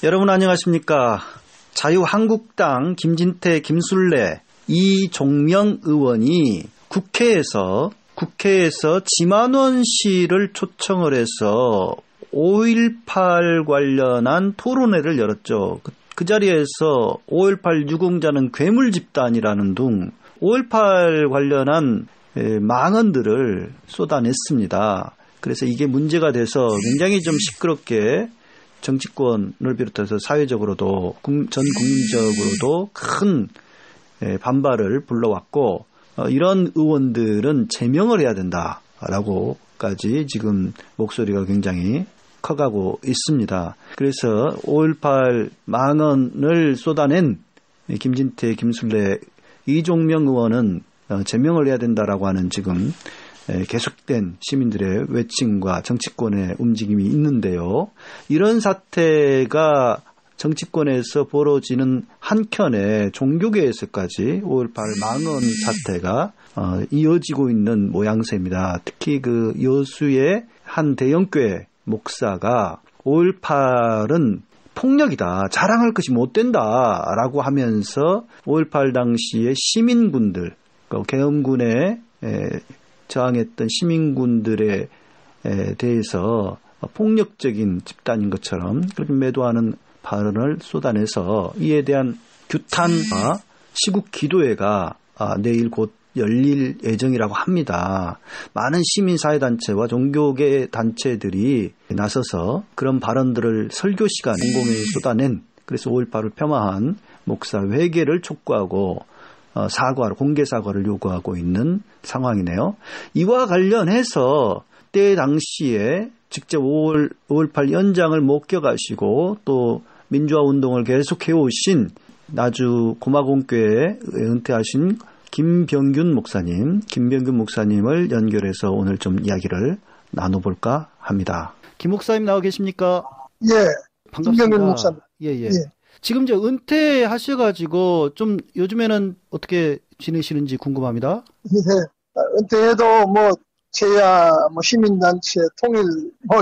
여러분 안녕하십니까. 자유한국당 김진태, 김술래, 이종명 의원이 국회에서 지만원 씨를 초청을 해서 5.18 관련한 토론회를 열었죠. 그 자리에서 5.18 유공자는 괴물 집단이라는 등 5.18 관련한 망언들을 쏟아냈습니다. 그래서 이게 문제가 돼서 굉장히 좀 시끄럽게 정치권을 비롯해서 사회적으로도 전 국민적으로도 큰 반발을 불러왔고 이런 의원들은 제명을 해야 된다라고까지 지금 목소리가 굉장히 커가고 있습니다. 그래서 5.18 망언을 쏟아낸 김진태, 김술래, 이종명 의원은 제명을 해야 된다라고 하는 지금 계속된 시민들의 외침과 정치권의 움직임이 있는데요. 이런 사태가 정치권에서 벌어지는 한켠에 종교계에서까지 5.18 망언 사태가 이어지고 있는 모양새입니다. 특히 그 여수의 한 대형교회 목사가 5.18은 폭력이다. 자랑할 것이 못 된다라고 하면서 5.18 당시의 시민군들, 계엄군에 저항했던 시민군들에 대해서 폭력적인 집단인 것처럼 그렇게 매도하는 발언을 쏟아내서 이에 대한 규탄과 시국 기도회가 내일 곧 열릴 예정이라고 합니다. 많은 시민사회단체와 종교계 단체들이 나서서 그런 발언들을 설교 시간 공공연히 쏟아낸, 그래서 5.18을 폄하한 목사 회개를 촉구하고 공개 사과를 요구하고 있는 상황이네요. 이와 관련해서 그때 당시에 직접 5.18 연장을 목격하시고 또 민주화 운동을 계속해 오신 나주 고마공교회에 은퇴하신 김병균 목사님을 연결해서 오늘 좀 이야기를 나눠볼까 합니다. 김 목사님 나와 계십니까? 예. 반갑습니다. 김병균 목사님. 예. 지금 이제 은퇴하셔가지고 좀 요즘에는 어떻게 지내시는지 궁금합니다. 예. 은퇴해도 제야 시민단체 통일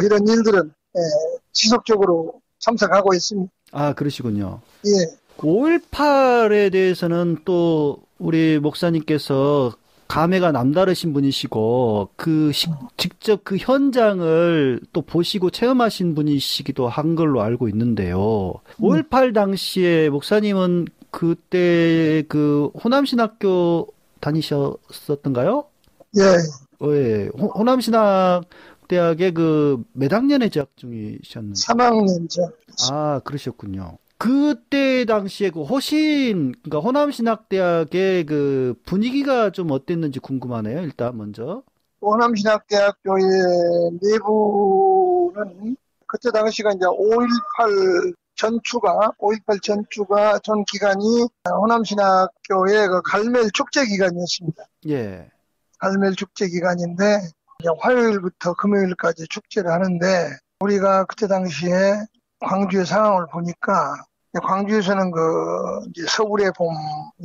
이런 일들은 지속적으로 참석하고 있습니다. 아, 그러시군요. 예. 5.18에 대해서는 또 우리 목사님께서 감회가 남다르신 분이시고 직접 그 현장을 또 보시고 체험하신 분이시기도 한 걸로 알고 있는데요. 5.18 당시에 목사님은 그때 그 호남신학교 다니셨었던가요? 예. 예. 호남신학대학의 몇 학년에 재학 중이셨는지? 3학년이죠. 아, 그러셨군요. 그때 당시에 그러니까 호남신학대학의 그 분위기가 좀 어땠는지 궁금하네요, 일단 먼저. 호남신학대학교의 내부는 그때 당시가 이제 5.18 전투가 전 기간이 호남신학교의 그 갈멜 축제 기간이었습니다. 예. 갈멜 축제 기간인데 이제 화요일부터 금요일까지 축제를 하는데 우리가 그때 당시에 광주의 상황을 보니까 광주에서는 이제 서울의 봄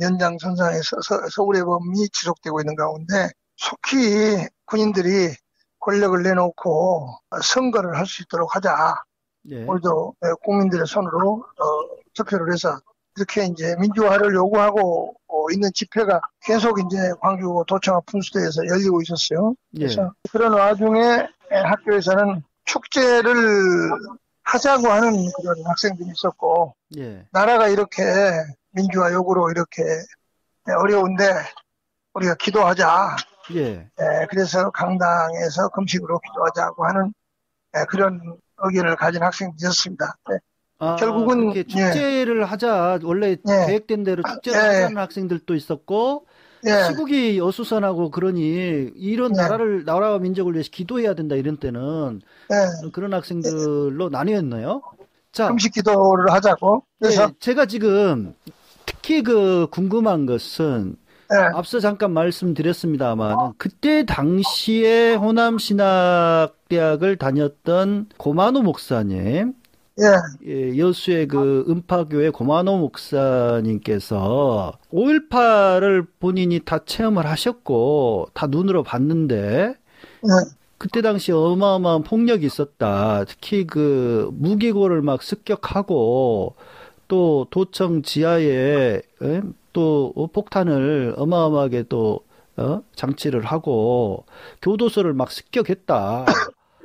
연장선상에서 서울의 봄이 지속되고 있는 가운데 속히 군인들이 권력을 내놓고 선거를 할 수 있도록 하자. 예. 우리도 국민들의 손으로 투표를 해서 이렇게 이제 민주화를 요구하고 있는 집회가 계속 이제 광주 도청 앞 분수대에서 열리고 있었어요. 그래서 예. 그런 와중에 학교에서는 축제를 하자고 하는 그런 학생들이 있었고, 예. 나라가 이렇게 민주화 요구로 이렇게 어려운데 우리가 기도하자. 예. 그래서 강당에서 금식으로 기도하자고 하는 그런 의견을 가진 학생들이 있었습니다. 결국은 축제를 하자, 원래 계획된 대로 축제를 하자는 학생들도 있었고, 시국이 어수선하고 그러니 이런 나라와 민족을 위해서 기도해야 된다 이런 때는 그런 학생들로 나뉘었나요? 자, 금식 기도를 하자고. 그래서 제가 지금 특히 궁금한 것은 앞서 잠깐 말씀드렸습니다만 그때 당시에 호남신학대학을 다녔던 고만호 목사님, 여수의 음파교회 고만호 목사님께서 5.18을 본인이 다 체험을 하셨고 다 눈으로 봤는데 그때 당시 어마어마한 폭력이 있었다. 특히 그 무기고를 막 습격하고 또 도청 지하에 또 폭탄을 어마어마하게 또 장치를 하고 교도소를 막 습격했다.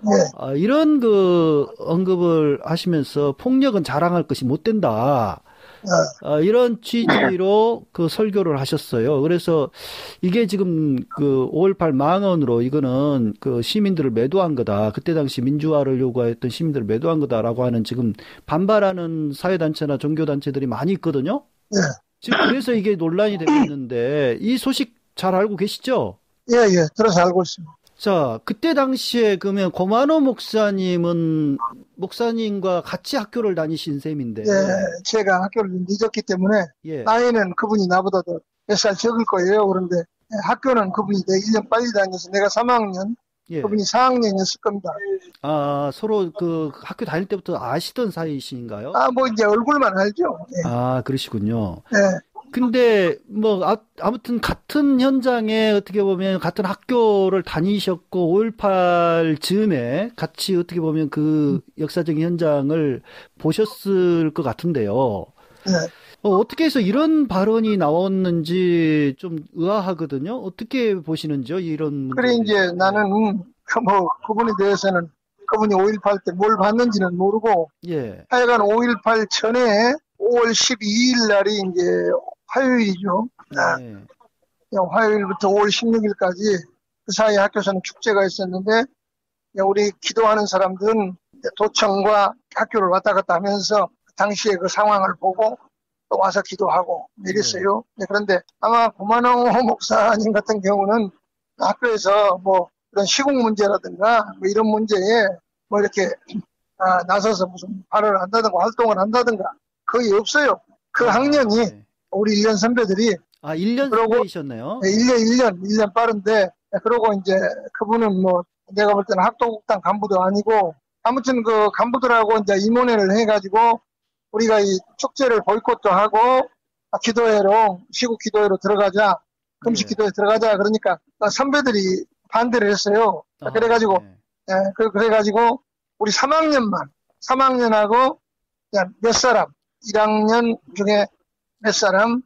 네. 이런 그 언급을 하시면서 폭력은 자랑할 것이 못 된다. 이런 취지로 그 설교를 하셨어요. 그래서 이게 지금 그 5.18 망언으로 이거는 그 시민들을 매도한 거다. 그때 당시 민주화를 요구했던 시민들을 매도한 거다라고 하는 지금 반발하는 사회단체나 종교단체들이 많이 있거든요. 네. 지금 그래서 이게 논란이 되고 있는데 이 소식 잘 알고 계시죠? 예, 예, 들어서 알고 있습니다. 자, 그때 당시에 그러면 고만호 목사님과 같이 학교를 다니신 셈인데. 예, 제가 학교를 늦었기 때문에 예. 나이는 그분이 나보다도 몇 살 적을 거예요. 그런데 학교는 그분이 내 1년 빨리 다녀서 내가 3학년, 예. 그분이 4학년이었을 겁니다. 서로 그 학교 다닐 때부터 아시던 사이신가요? 뭐 이제 얼굴만 알죠. 예. 그러시군요. 예. 근데 뭐 아무튼 같은 현장에 어떻게 보면 같은 학교를 다니셨고 5.18 즈음에 같이 어떻게 보면 그 역사적인 현장을 보셨을 것 같은데요. 예. 어떻게 해서 이런 발언이 나왔는지 좀 의아하거든요. 어떻게 보시는지요, 이런 문제? 그래 이제 나는 뭐 그분에 대해서는 그분이 5.18 때 뭘 봤는지는 모르고 예. 하여간 5.18 전에 5월 12일 날이 이제 화요일이죠. 네. 화요일부터 5월 16일까지 그 사이에 학교에서는 축제가 있었는데 우리 기도하는 사람들은 도청과 학교를 왔다 갔다 하면서 당시에 그 상황을 보고 또 와서 기도하고 이랬어요. 네. 그런데 아마 고만호 목사님 같은 경우는 학교에서 뭐 그런 시국 문제라든가 뭐 이런 문제에 뭐 이렇게 나서서 무슨 발언을 한다든가 활동을 한다든가 거의 없어요. 그 학년이 네. 우리 1년 선배들이 1년 선배이셨네요. 네, 1년 빠른데 그러고 이제 그분은 뭐 내가 볼 때는 학도국당 간부도 아니고 아무튼 그 간부들하고 이제 임원회를 해가지고 우리가 이 축제를 보이콧도 하고 기도회로 시국 기도회로 들어가자 금식 기도회 들어가자 그러니까 선배들이 반대를 했어요. 그래가지고 네. 그래가지고 우리 3학년하고 몇 사람 1학년 중에 몇 사람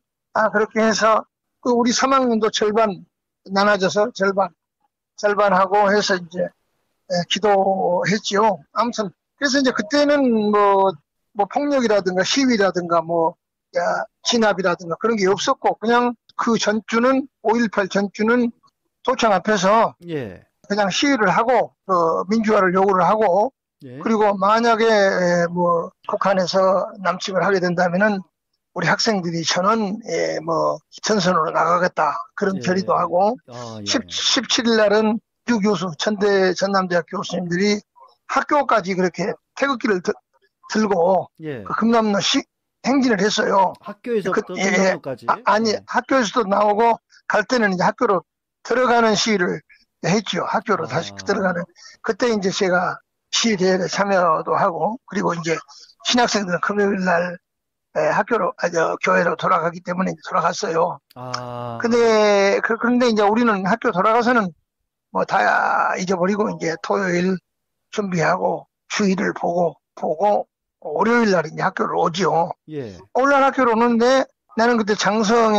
그렇게 해서 그 우리 3학년도 절반 나눠져서 절반하고 해서 이제 기도했지요. 아무튼 그래서 이제 그때는 뭐 폭력이라든가 시위라든가 진압이라든가 그런 게 없었고 그냥 그 전주는 5.18 전주는 도청 앞에서 예. 그냥 시위를 하고 민주화를 요구를 하고 예. 그리고 만약에 뭐 북한에서 남침을 하게 된다면은 우리 학생들이 전선으로 나가겠다 그런 결의도 하고 17일 날은 유 교수 전남대학 교수님들이 학교까지 그렇게 태극기를 들고 그 금남로 행진을 했어요. 학교에서부터 금남로까지? 아니 학교에서도 나오고 갈 때는 이제 학교로 들어가는 시위를 했죠. 학교로 다시 들어가는. 그때 이제 제가 시위 대회에 참여도 하고 그리고 이제 신학생들은 금요일 날 교회로 돌아가기 때문에 돌아갔어요. 그런데 이제 우리는 학교 돌아가서는 뭐 다 잊어버리고 이제 토요일 준비하고 주일을 보고 월요일 날 이제 학교를 오지요. 예. 오늘 학교로 오는데 나는 그때 장성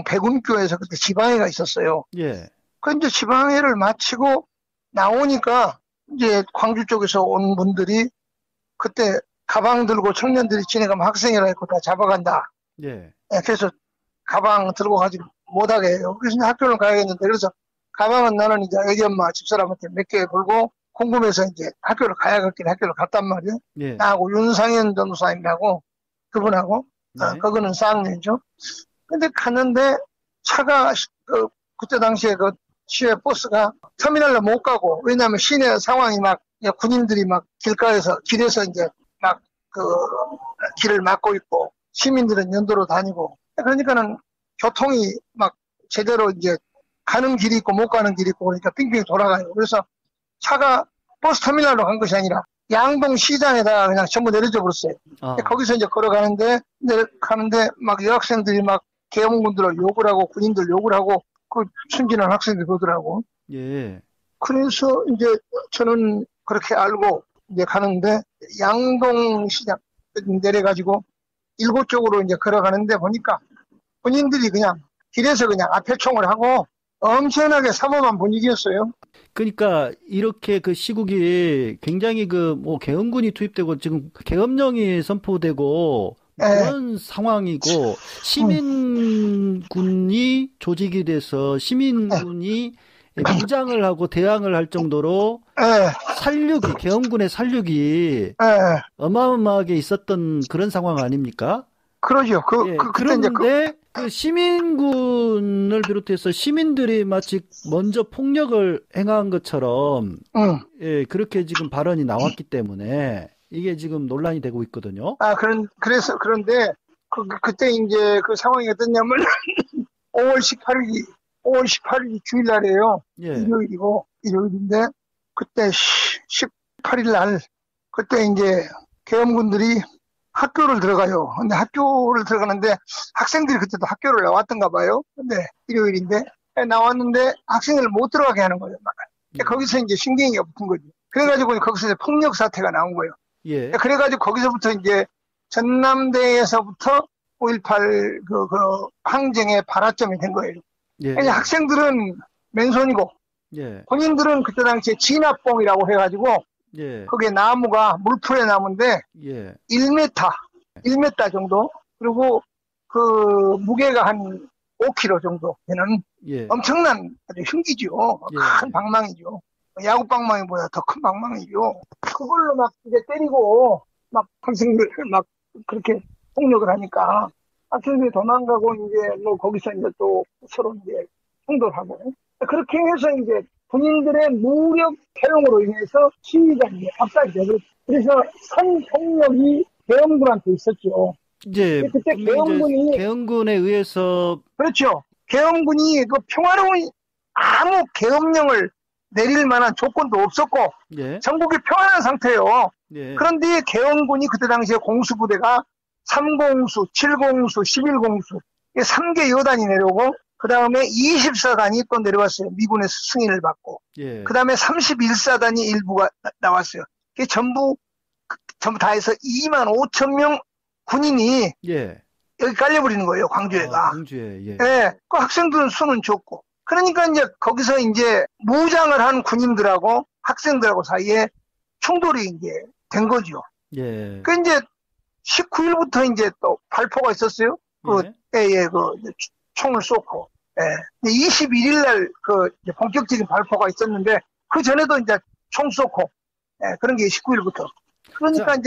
백운교에서 그때 지방회가 있었어요. 예. 그 이제 지방회를 마치고 나오니까 이제 광주 쪽에서 온 분들이 그때 가방 들고 청년들이 지내가면 학생이라 했고 다 잡아간다. 예. 그래서 가방 들고 가지 못하게 해요. 그래서 이제 학교를 가야겠는데 그래서 가방은 나는 이제 애기 엄마 집사람한테 몇 개 벌고 궁금해서 이제 학교를 가야겠길래 학교를 갔단 말이에요. 예. 나하고 윤상현 전도사님하고 그분하고 그거는 4학년이죠. 근데 갔는데 차가 그때 당시에 그 시외 버스가 터미널로 못 가고 왜냐하면 시내 상황이 막 군인들이 막 길에서 이제 막 그 길을 막고 있고 시민들은 연도로 다니고 그러니까는 교통이 막 제대로 이제 가는 길이 있고 못 가는 길이 있고 그러니까 빙빙 돌아가요. 그래서 차가 버스 터미널로 간 것이 아니라 양동 시장에다가 그냥 전부 내려져 버렸어요. 거기서 이제 걸어가는데 막 여학생들이 막 계엄군들을 욕을 하고 군인들 욕을 하고 그 순진한 학생들 그러더라고. 예. 그래서 이제 저는 그렇게 알고 이제 가는데 양동시장 내려가지고 일곱 쪽으로 이제 걸어가는데 보니까 군인들이 그냥 길에서 그냥 앞에 총을 하고 엄청나게 삼엄한 분위기였어요. 그러니까 이렇게 그 시국이 굉장히 그 뭐 계엄군이 투입되고 지금 계엄령이 선포되고 그런 상황이고 시민군이 조직이 돼서 시민군이 무장을 하고 대항을 할 정도로 살육이 계엄군의 살육이 어마어마하게 있었던 그런 상황 아닙니까? 그러죠. 그런데 그 시민군을 비롯해서 시민들이 마치 먼저 폭력을 행한 것처럼 예, 그렇게 지금 발언이 나왔기 때문에 이게 지금 논란이 되고 있거든요. 그런데 그때 이제 그 상황이 어떻냐면 5월 18일이 주일날이에요. 예. 일요일인데 그때 18일 날 그때 이제 계엄군들이 학교를 들어가요. 근데 학교를 들어가는데 학생들이 그때도 학교를 나왔던가 봐요. 근데 일요일인데 나왔는데 학생을 못 들어가게 하는 거예요. 거기서 이제 신경이 붙은 거죠. 그래가지고 거기서 이제 폭력 사태가 나온 거예요. 예. 그래가지고 거기서부터 이제 전남대에서부터 5.18 그 항쟁의 발화점이 된 거예요. 예. 학생들은 맨손이고 예. 본인들은 그때 당시에 진압봉이라고 해가지고 예. 거기에 나무가 물풀의 나무인데 예. 1m 정도 그리고 그 무게가 한 5kg 정도 되는 예. 엄청난 아주 흉기죠. 예. 큰 방망이죠. 야구 방망이보다 더 큰 방망이죠. 그걸로 막 이제 때리고 막 학생들 막 그렇게 폭력을 하니까 학생들이 도망가고 이제 뭐 거기서 이제 또 서로 이제 충돌하고 그렇게 해서 이제 군인들의 무력 태용으로 인해서 시위가 이제 압살이 되고 그래서 선폭력이 계엄군한테 있었죠. 이제 그때 계엄군에 의해서 그렇죠. 계엄군이 그 평화로운 아무 계엄령을 내릴 만한 조건도 없었고 예. 전국이 평안한 상태예요. 예. 그런데 계엄군이 그때 당시에 공수부대가 3공수, 7공수, 11공수 3개 여단이 내려오고 그 다음에 24단이 또 내려왔어요. 미군의 승인을 받고. 예. 그 다음에 31사단이 일부가 나왔어요. 그게 전부 다 해서 2만 5천 명 군인이 예. 여기 깔려버리는 거예요. 광주에가. 광주에. 예. 예. 그 학생들은 수는 적고. 그러니까 이제 거기서 이제 무장을 한 군인들하고 학생들하고 사이에 충돌이 이제 된 거죠. 예. 그 이제 19일부터 이제 또 발포가 있었어요. 총을 쏘고. 예. 21일 날 본격적인 발포가 있었는데 그 전에도 이제 총 쏘고. 예. 그런 게 19일부터. 그러니까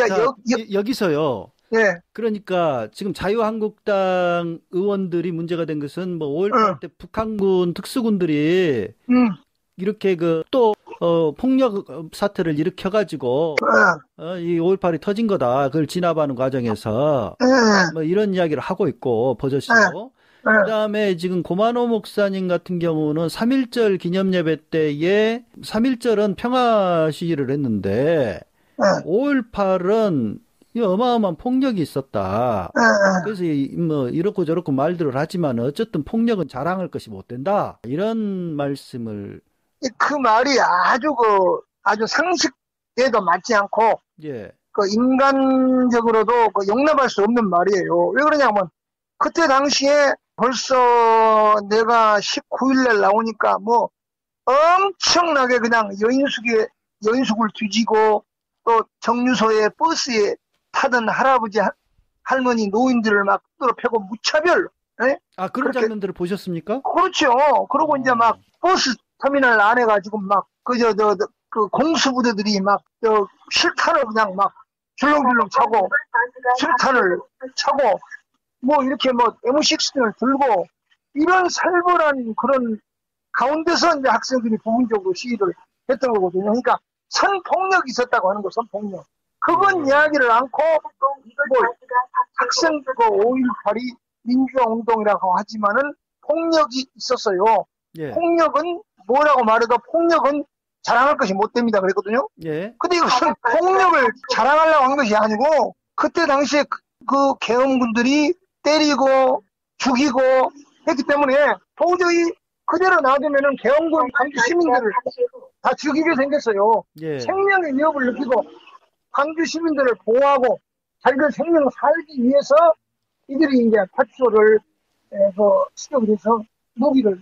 여기서요. 예. 그러니까 지금 자유한국당 의원들이 문제가 된 것은 뭐 5.18 때 북한군 특수군들이 이렇게 또 폭력 사태를 일으켜가지고 이 5.18이 터진 거다. 그걸 진압하는 과정에서 뭐 이런 이야기를 하고 있고 버젓이고. 그다음에 지금 고만호 목사님 같은 경우는 3.1절 기념 예배 때에 3.1절은 평화 시위를 했는데 5.18은 어마어마한 폭력이 있었다. 그래서 뭐 이렇고 저렇고 말들을 하지만 어쨌든 폭력은 자랑할 것이 못 된다. 이런 말씀을 그 말이 아주 상식에도 맞지 않고 예. 인간적으로도 용납할 수 없는 말이에요. 왜 그러냐면 그때 당시에 벌써 내가 19일 날 나오니까 뭐 엄청나게 그냥 여인숙을 뒤지고 또 정류소에 버스에 타던 할아버지 할머니 노인들을 막 뚫어 패고 무차별. 예? 그런 장면들을 보셨습니까? 그렇죠. 그러고 이제 막 버스 터미널 안에 가지고 막 공수부대들이 막 실탄을 그냥 막 줄렁줄렁 차고 실탄을 차고 뭐 이렇게 뭐 M16을 들고 이런 살벌한 그런 가운데서 이제 학생들이 부분적으로 시위를 했던 거거든요. 그러니까 선폭력이 있었다고 하는 거, 선폭력. 그건 이야기를 않고 뭐 학생들과 5.18이 민주화 운동이라고 하지만은 폭력이 있었어요. 예. 폭력은 뭐라고 말해도 폭력은 자랑할 것이 못 됩니다. 그랬거든요. 예. 근데 이것은 폭력을 자랑하려고 한 것이 아니고 그때 당시에 그 계엄군들이 때리고 죽이고 했기 때문에 도저히 그대로 놔두면은 계엄군 광주 시민들을 다 죽이게 생겼어요. 예. 생명의 위협을 느끼고 광주 시민들을 보호하고 자기들 생명을 살기 위해서 이들이 이제 파출소를 수색을 해서 무기를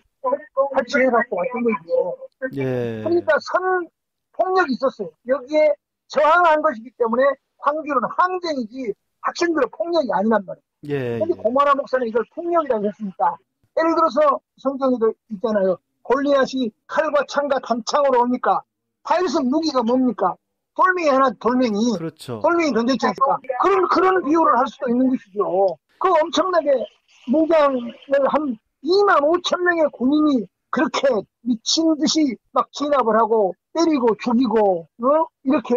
발치해갖고 왔던 거죠. 예. 그러니까 선 폭력이 있었어요. 여기에 저항한 것이기 때문에 광주는 항쟁이지 학생들의 폭력이 아니란 말이에요. 예. 근데 고마나 목사는 이걸 폭력이라고 했으니까, 예를 들어서 성경에도 있잖아요. 골리앗이 칼과 창과 단창으로 옵니까? 다윗은 무기가 뭡니까? 돌멩이 하나, 돌멩이. 그렇죠. 돌멩이 던졌지 않습니까? 그런 비유를 할 수도 있는 것이죠. 그 엄청나게 무장을 한 2만 5천 명의 군인이 그렇게 미친 듯이 막 진압을 하고 때리고 죽이고, 이렇게.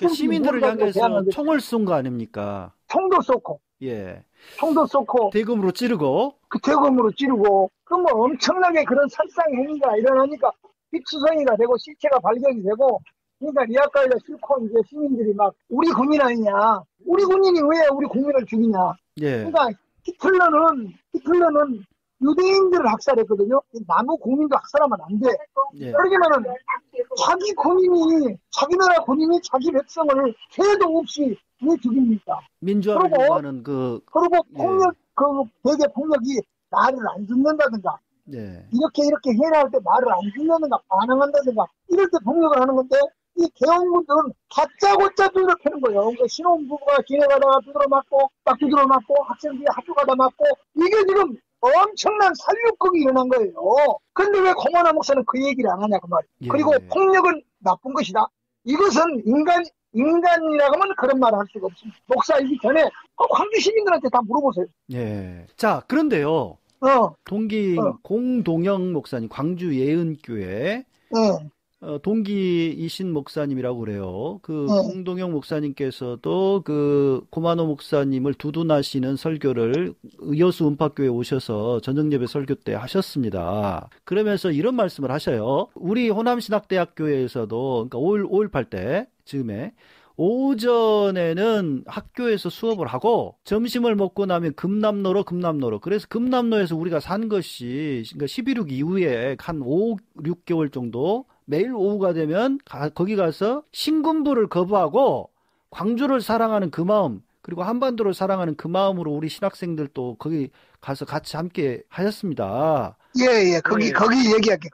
그 시민들을 향해서 총을 쏜 거 아닙니까? 총도 쏘고. 예. 총도 쏘고. 대검으로 찌르고. 그 대검으로 찌르고. 그 뭐 엄청나게 그런 살상 행위가 일어나니까 희투성이가 되고 실체가 발견이 되고, 그러니까 리아카이가 싫고 이제 시민들이 막 우리 군인 아니냐, 우리 군인이 왜 우리 국민을 죽이냐. 예. 그러니까 히틀러는 유대인들을 학살했거든요. 남의 국민도 학살하면 안 돼. 예. 그러기만은 자기 나라 군인이 자기 백성을 죄도 없이 왜 죽입니까? 민주화를 요구하는 그리고 폭력, 대개 폭력이 말을 안 듣는다든가, 예. 이렇게 해야 할 때 말을 안 듣는다든가, 반항한다든가, 이럴 때 폭력을 하는 건데, 이 개헌군들은 다짜고짜 두드려 패는 거예요. 그러니까 신혼부부가 지내가다가 막 두드려 맞고, 학생들이 학교 가다 맞고, 이게 지금 엄청난 살육극이 일어난 거예요. 근데 왜 고마나 목사는 그 얘기를 안 하냐, 그 말이에요. 예. 그리고 폭력은 나쁜 것이다. 이것은 인간이라고 하면 그런 말을 할 수가 없습니다. 목사이기 전에 광주 시민들한테 다 물어보세요. 예. 자, 그런데요. 동기 공동영 목사님, 광주 예은교회 동기이신 목사님이라고 그래요. 그 공동영 목사님께서도 그 고만호 목사님을 두둔하시는 설교를 여수 은파교에 오셔서 저녁예배 설교 때 하셨습니다. 그러면서 이런 말씀을 하셔요. 우리 호남신학대학교에서도 그러니까 5.18 때 즈음에 오전에는 학교에서 수업을 하고 점심을 먹고 나면 금남로로 그래서 금남로에서 우리가 산 것이 그러니까 11.6 이후에 한 5, 6개월 정도 매일 오후가 되면 거기 가서 신군부를 거부하고 광주를 사랑하는 그 마음, 그리고 한반도를 사랑하는 그 마음으로 우리 신학생들도 거기 가서 같이 함께 하셨습니다. 예. 거기 얘기할게.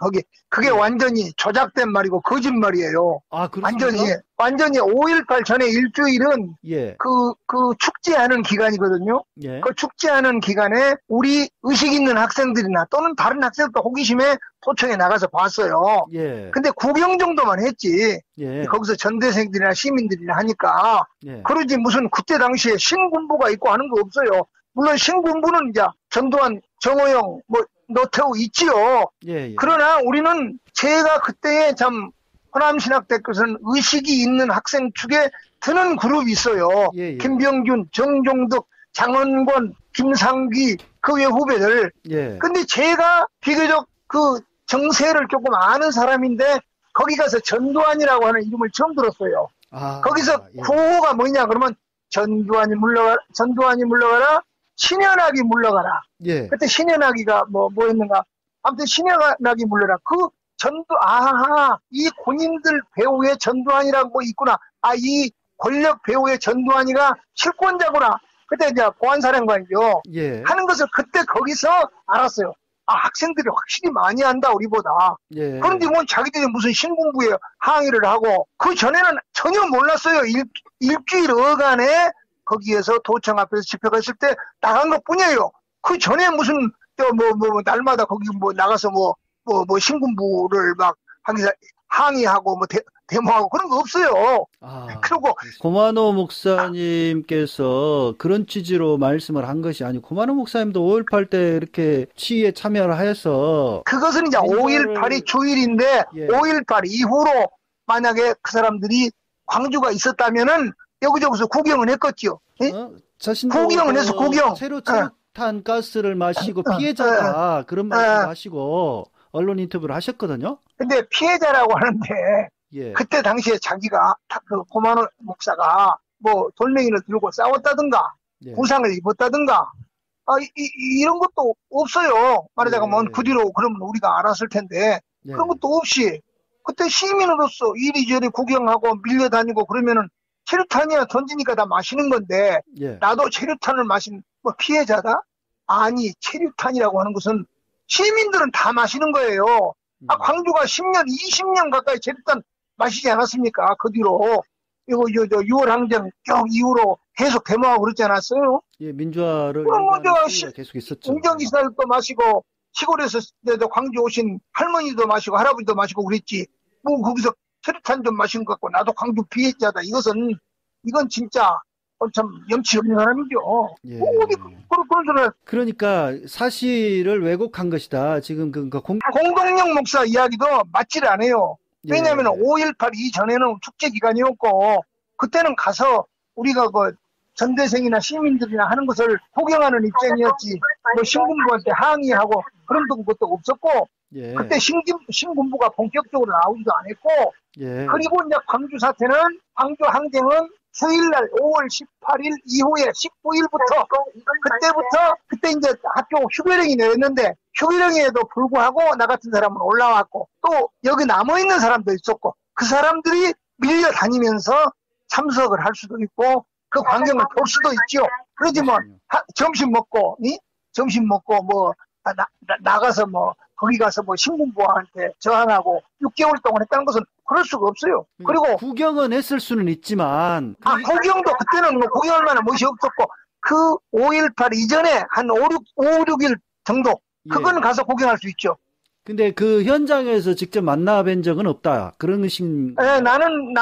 그게 완전히 조작된 말이고 거짓말이에요. 아, 그렇습니까? 완전히 5.18 전에 일주일은 예. 그 축제하는 기간이거든요. 예. 그 축제하는 기간에 우리 의식 있는 학생들이나 또는 다른 학생들도 호기심에 도청에 나가서 봤어요. 예. 근데 구경 정도만 했지. 예. 거기서 전대생들이나 시민들이나 하니까. 예. 그러지 무슨 그때 당시에 신군부가 있고 하는 거 없어요. 물론 신군부는 이제 전두환, 정호영, 노태우 있지요. 예. 그러나 우리는 제가 그때에 참 호남신학대학교에서는 의식이 있는 학생 축에 드는 그룹이 있어요. 예. 김병준, 정종덕, 장원권, 김상귀 그 외 후배들. 예. 근데 제가 비교적 그 정세를 조금 아는 사람인데 거기 가서 전두환이라고 하는 이름을 처음 들었어요. 거기서 구호가 뭐냐 그러면 전두환이 물러가라, 신현학이 물러가라. 예. 그때 신현학이가 뭐였는가? 아무튼 신현학이 물러라. 이 군인들 배후에 전두환이라고 있구나. 이 권력 배후에 전두환이가 실권자구나. 그때 이제 보안사령관이죠. 예. 하는 것을 그때 거기서 알았어요. 학생들이 확실히 많이 한다, 우리보다. 예. 그런데 자기들이 무슨 신군부에 항의를 하고, 그 전에는 전혀 몰랐어요. 일주일 어간에 거기에서 도청 앞에서 집회가 있을 때 나간 것 뿐이에요. 그 전에 무슨, 날마다 거기 나가서 신군부를 막 항의하고, 데모하고 그런 거 없어요. 그리고 고만호 목사님께서 그런 취지로 말씀을 한 것이 아니고, 고만호 목사님도 5.18 때 이렇게 시위에 참여를 하여서 그것은 이제 5.18이 주일인데 예. 5.18 이후로 만약에 그 사람들이 광주가 있었다면은 여기저기서 구경을 했겠죠. 자신도 구경을 해서 구경. 체류탄 가스를 마시고 피해자다 그런 말씀 하시고 언론 인터뷰를 하셨거든요. 근데 피해자라고 하는데 예. 그때 당시에 자기가 그 고만호 목사가 돌멩이를 들고 싸웠다든가 예. 부상을 입었다든가 이런 것도 없어요. 말하자면 그 뒤로 그러면 우리가 알았을 텐데 그런 것도 없이 그때 시민으로서 이리저리 구경하고 밀려다니고 그러면은 체류탄이나 던지니까 다 마시는 건데 예. 나도 체류탄을 마신 뭐 피해자다? 아니 체류탄이라고 하는 것은 시민들은 다 마시는 거예요. 광주가 10년, 20년 가까이 체류탄 마시지 않았습니까? 그 뒤로 이거 6월 항쟁 이후로 계속 데모하고 그러지 않았어요? 예, 민주화를 그럼 계속 있었죠. 운전기사들도 마시고 시골에서 광주 오신 할머니도 마시고 할아버지도 마시고 그랬지. 뭐 거기서 체류탄 좀 마신 것 같고 나도 광주 피해자다. 이건 진짜 참 염치 없는 사람이죠. 예. 그런 소리를. 그러니까 사실을 왜곡한 것이다. 지금 공동영 목사 이야기도 맞지를 않아요. 예. 왜냐하면 5.18 이전에는 축제 기간이었고 그때는 가서 우리가 그 전대생이나 시민들이나 하는 것을 구경하는 입장이었지. 뭐 신군부한테 항의하고 그런 것도 없었고 예. 그때 신군부가 본격적으로 나오지도 않았고 예. 그리고 이제 광주 사태는 광주 항쟁은 수요일날 5월 18일 이후에 19일부터 그때 이제 학교 휴교령이 내렸는데 휴교령에도 불구하고 나 같은 사람은 올라왔고 또 여기 남아있는 사람도 있었고 그 사람들이 밀려다니면서 참석을 할 수도 있고 그 광경을 볼 수도 있죠. 그러지 뭐 점심 먹고 뭐 나가서 뭐 거기 가서 뭐 신군부한테 저항하고 6개월 동안 했다는 것은 그럴 수가 없어요. 그리고 구경은 했을 수는 있지만 구경도 그때는 뭐 구경할 만한 것이 없었고 그 5.18 이전에 한 5, 6일 정도 그거는 가서 구경할 수 있죠. 근데 그 현장에서 직접 만나 뵌 적은 없다. 그런 신. 네, 나는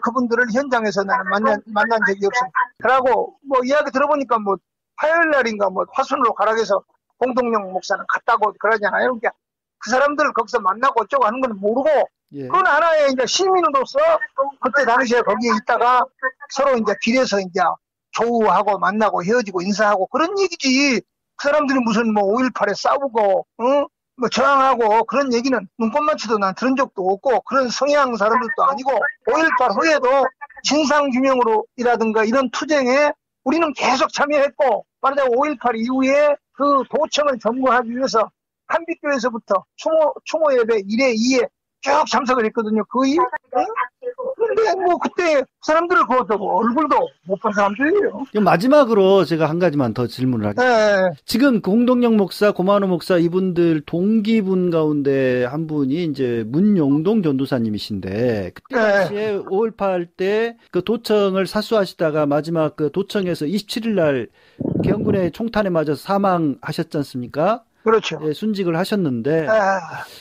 그분들을 현장에서 나는 만난 적이 없습니다. 그러고 뭐 이야기 들어보니까 뭐 화요일 날인가 뭐 화순으로 가락에서 공동영 목사는 갔다고 그러잖아요. 그러니까 그 사람들 거기서 만나고 어쩌고 하는 건 모르고 예. 그건 하나의 이제 시민으로서 그때 당시에 거기에 있다가 서로 이제 길에서 이제 조우하고 만나고 헤어지고 인사하고 그런 얘기지. 그 사람들이 무슨 뭐 5.18에 싸우고 뭐 저항하고 그런 얘기는 눈꽃만치도 난 들은 적도 없고 그런 성향 사람들도 아니고 5.18 후에도 진상규명으로이라든가 이런 투쟁에 우리는 계속 참여했고 말하자면 5.18 이후에 그 도청을 점거하기 위해서 한빛교에서부터 추모 예배 1회 2회 쭉 참석을 했거든요. 거의. 근데 뭐 그때 사람들을 그것도 얼굴도 못 본 사람들이에요. 마지막으로 제가 한 가지만 더 질문을 하겠습니다. 네. 지금 공동영 목사, 고만호 목사 이분들 동기분 가운데 한 분이 이제 문용동 전도사님이신데 그때 당시에 5.18 때 그 도청을 사수하시다가 마지막 그 도청에서 27일 날 개헌군의 총탄에 맞아서 사망하셨지 않습니까? 그렇죠. 예, 순직을 하셨는데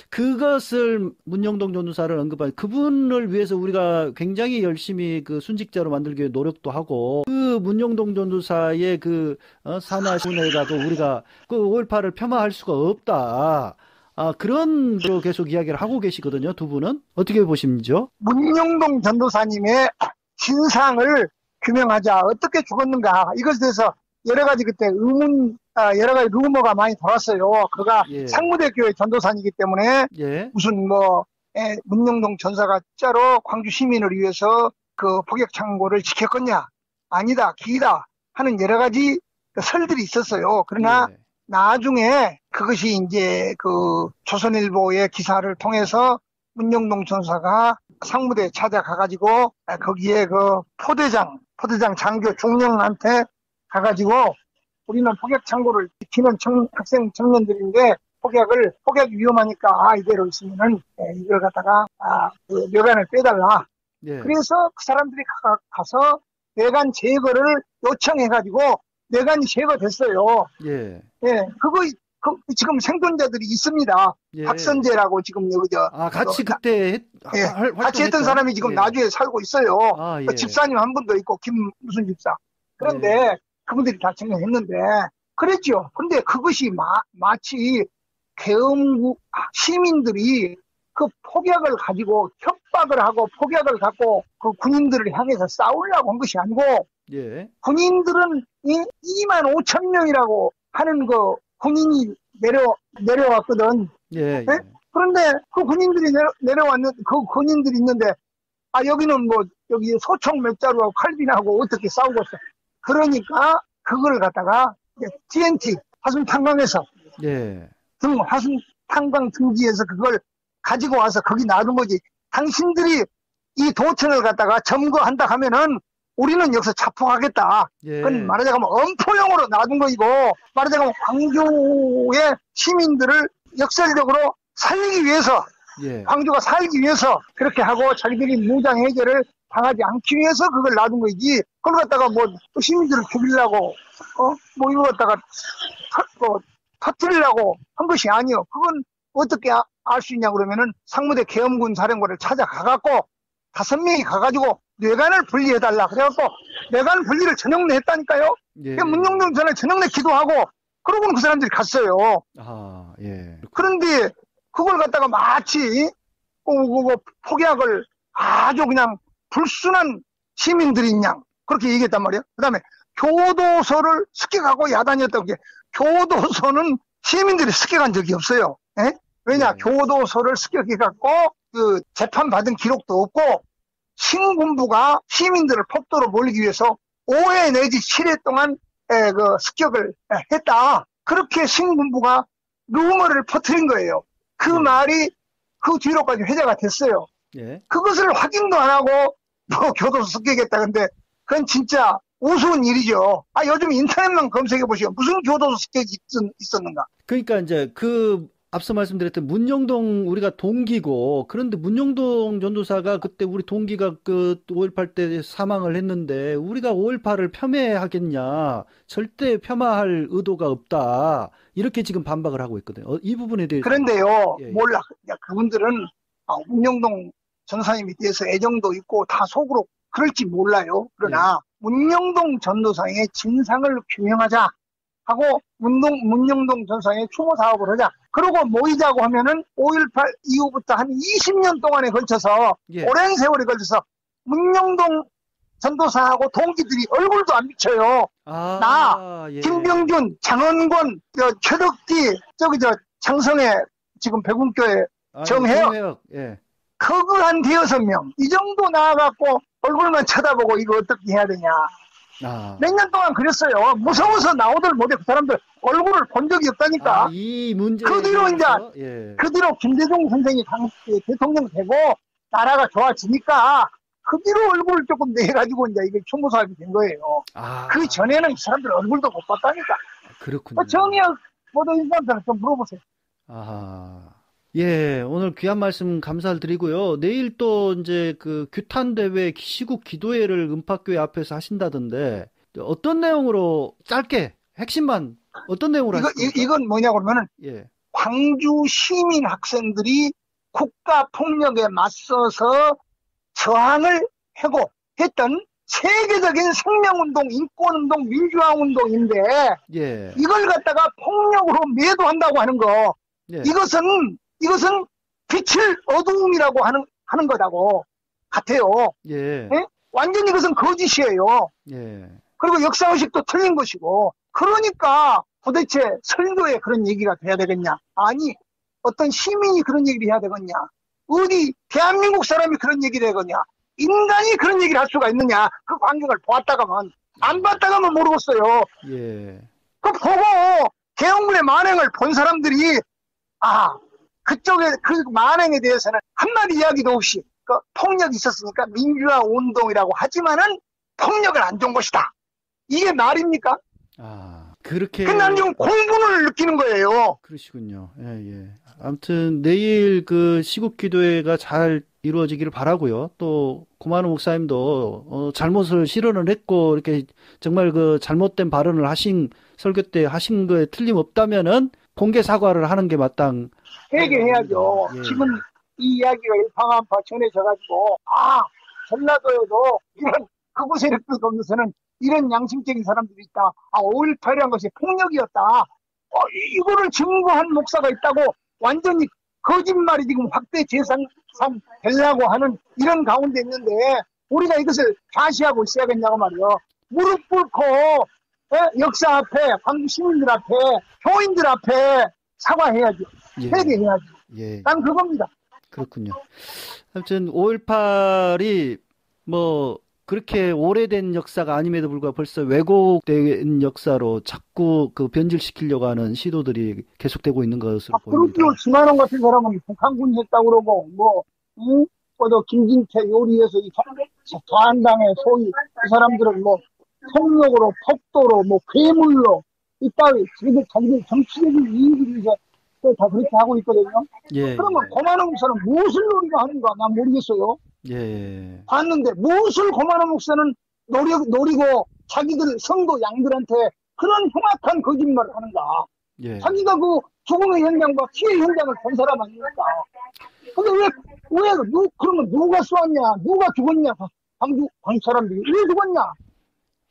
그것을 문영동 전도사를 언급한 그분을 위해서 우리가 굉장히 열심히 그 순직자로 만들기 위해 노력도 하고 그 문영동 전도사의 그 산하시문회가도 우리가 그 5.18을 폄하할 수가 없다. 그런 로 계속 이야기를 하고 계시거든요. 두 분은 어떻게 보십니까? 문영동 전도사님의 진상을 규명하자. 어떻게 죽었는가. 이것에 대해서 여러 가지 그때 여러 가지 루머가 많이 돌았어요. 그가 상무대교회 전도사이기 때문에 무슨 문영동 전사가 진짜로 광주 시민을 위해서 그 포격 창고를 지켰겠냐? 아니다, 기이다 하는 여러 가지 설들이 있었어요. 그러나 나중에 그것이 이제 그 조선일보의 기사를 통해서 문영동 전사가 상무대에 찾아가가지고 거기에 그 포대장 장교 중령한테 가가지고 우리는 폭약 창고를 지키는 학생 청년들인데 폭약이 위험하니까 이대로 있으면은 이걸 갖다가 그 뇌관을 빼달라. 그래서 그 사람들이 가서 뇌관 제거를 요청해가지고 뇌관이 제거됐어요. 그거 지금 생존자들이 있습니다. 박선재라고 지금 여기 같이 그때 같이 했던 사람이 지금 나주에 살고 있어요. 집사님 한 분도 있고 무슨 집사. 그런데 그분들이 다 증명했는데 그랬죠. 근데 그것이 마치 계엄국 시민들이 그 폭약을 가지고 협박을 하고 폭약을 갖고 그 군인들을 향해서 싸우려고 한 것이 아니고 군인들은 2만 5천 명이라고 하는 그 군인이 내려왔거든. 그런데 그 군인들이 그 군인들이 있는데 여기는 뭐 여기 소총 몇 자루하고 칼빈하고 어떻게 싸우고 있어. 그러니까 그걸 갖다가 TNT 화순 탄광에서 화순 탄광 등지에서 그걸 가지고 와서 거기 놔둔 거지. 당신들이 이 도청을 갖다가 점거한다 하면은 우리는 여기서 자폭하겠다. 예. 그건 말하자면 엄포용으로 놔둔 거이고, 말하자면 광주의 시민들을 역설적으로 살리기 위해서, 예. 광주가 살기 위해서 그렇게 하고 자기들이 무장 해제를 당하지 않기 위해서 그걸 놔둔 거지. 그걸 갖다가 뭐 시민들을 죽이려고, 뭐 이거 갖다가 터뜨리려고 한 것이 아니요. 그건 어떻게 알 수 있냐 그러면은 상무대 계엄군 사령부를 찾아가갖고 5명이 가가지고 뇌관을 분리해달라. 그래갖고 뇌관 분리를 저녁내 했다니까요. 예. 문영동 전에 저녁내 기도하고 그러고는 그 사람들이 갔어요. 아, 예. 그런데 그걸 갖다가 마치 폭약을 아주 그냥 불순한 시민들인 양 그렇게 얘기했단 말이에요. 그 다음에 교도소를 습격하고 야단이었다고. 교도소는 시민들이 습격한 적이 없어요. 에? 왜냐? 네. 교도소를 습격해갖고 그 재판받은 기록도 없고 신군부가 시민들을 폭도로 몰리기 위해서 5회 내지 7회 동안 그 습격을 했다. 그렇게 신군부가 루머를 퍼뜨린 거예요. 그 말이 그 뒤로까지 회자가 됐어요. 예. 그것을 확인도 안 하고 뭐 교도소 습격했다. 근데 그건 진짜 우스운 일이죠. 요즘 인터넷만 검색해 보시면 무슨 교도소 습격이 있었는가. 그러니까 이제 앞서 말씀드렸던 문영동 우리가 동기고, 그런데 문영동 전도사가 그때 우리 동기가 5.18 때 사망을 했는데 우리가 5.18을 폄훼하겠냐, 절대 폄하할 의도가 없다, 이렇게 지금 반박을 하고 있거든요. 이 부분에 대해서. 그런데요, 예. 몰라. 그분들은 문영동 전도사님에 대해서 애정도 있고 다 속으로 그럴지 몰라요. 그러나 문영동 전도사의 진상을 규명하자 하고 문영동 전도사의 추모 사업을 하자. 그러고 모이자고 하면은 5.18 이후부터 한 20년 동안에 걸쳐서 오랜 세월에 걸쳐서 문영동 전도사하고 동기들이 얼굴도 안 비쳐요. 나, 김병준, 장원권, 최덕기, 장성애 지금 백운교회 정혜혁, 거그한 6명 이 정도 나와갖고 얼굴만 쳐다보고 이거 어떻게 해야 되냐. 몇 년 동안 그랬어요. 무서워서 나오들 못해. 그 사람들 얼굴을 본 적이 없다니까. 이 문제. 그 뒤로 그 뒤로 김대중 선생이 대통령 되고 나라가 좋아지니까 그 뒤로 얼굴을 조금 내가지고 이제 이게 추모 사업이 된 거예요. 그 전에는 이 사람들 얼굴도 못 봤다니까. 그렇군요. 정의혁 모든 인사한테 좀 물어보세요. 예, 오늘 귀한 말씀 감사드리고요. 내일 또 이제 그 규탄대회 시국 기도회를 은팍교회 앞에서 하신다던데, 어떤 내용으로 짧게 핵심만 어떤 내용으로 하십니까? 이건 뭐냐 그러면은 광주 시민 학생들이 국가 폭력에 맞서서 저항을 하고 했던 세계적인 생명운동, 인권운동, 민주화운동인데 이걸 갖다가 폭력으로 매도한다고 하는 거, 이것은 빛을 어두움이라고 하는 거라고 같아요. 완전히 이것은 거짓이에요. 그리고 역사의식도 틀린 것이고, 그러니까 도대체 설교에 그런 얘기가 돼야 되겠냐? 아니, 어떤 시민이 그런 얘기를 해야 되겠냐? 어디 대한민국 사람이 그런 얘기를 하겠냐? 인간이 그런 얘기를 할 수가 있느냐? 그 광경을 보았다가만, 안 봤다가만 모르겠어요. 그 보고 계엄군의 만행을 본 사람들이 그쪽에 그 만행에 대해서는 한마디 이야기도 없이 폭력이 있었으니까 민주화 운동이라고 하지만은 폭력을 안 준 것이다. 이게 말입니까? 그렇게. 나는 좀 공분을 느끼는 거예요. 그러시군요. 아무튼 내일 그 시국 기도회가 잘 이루어지기를 바라고요. 또 고만우 목사님도 잘못을 실언을 했고 이렇게 정말 그 잘못된 발언을 설교 때 하신 거에 틀림없다면은 공개 사과를 하는 게 회개해야죠. 지금 이 이야기가 일파만파 전해져가지고 전라도에도 이런 극우 세력들 가운데서는 이런 양심적인 사람들이 있다. 5.18이란 것이 폭력이었다. 이거를 증거한 목사가 있다고 완전히 거짓말이 지금 확대 재산되려고 하는 이런 가운데 있는데 우리가 이것을 좌시하고 있어야겠냐고 말이요. 무릎 꿇고 역사 앞에, 광주 시민들 앞에, 교인들 앞에 사과해야죠. 회개해야죠. 난 그겁니다. 그렇군요. 아무튼 5.18이 그렇게 오래된 역사가 아님에도 불구하고 벌써 왜곡된 역사로 자꾸 그 변질시키려고 하는 시도들이 계속되고 있는 것으로 보입니다. 그렇죠. 신한원 같은 사람은 북한군 했다고 그러고, 또 김진태 요리에서 이 저한당의 소위 그 사람들은 폭력으로, 폭도로, 괴물로, 이따위 자기들 정치적인 이익을 위해서 다 그렇게 하고 있거든요. 예. 그러면 고만원 목사는 무엇을 노리고 하는가 난 모르겠어요. 예. 봤는데 무엇을 고만원 목사는 노리고 자기들 성도 양들한테 그런 흉악한 거짓말을 하는가. 예. 자기가 그 죽음의 현장과 피해 현장을 본 사람 아닙니까? 근데 그러면 누가 쏘았냐, 누가 죽었냐, 광주 사람들이 왜 죽었냐?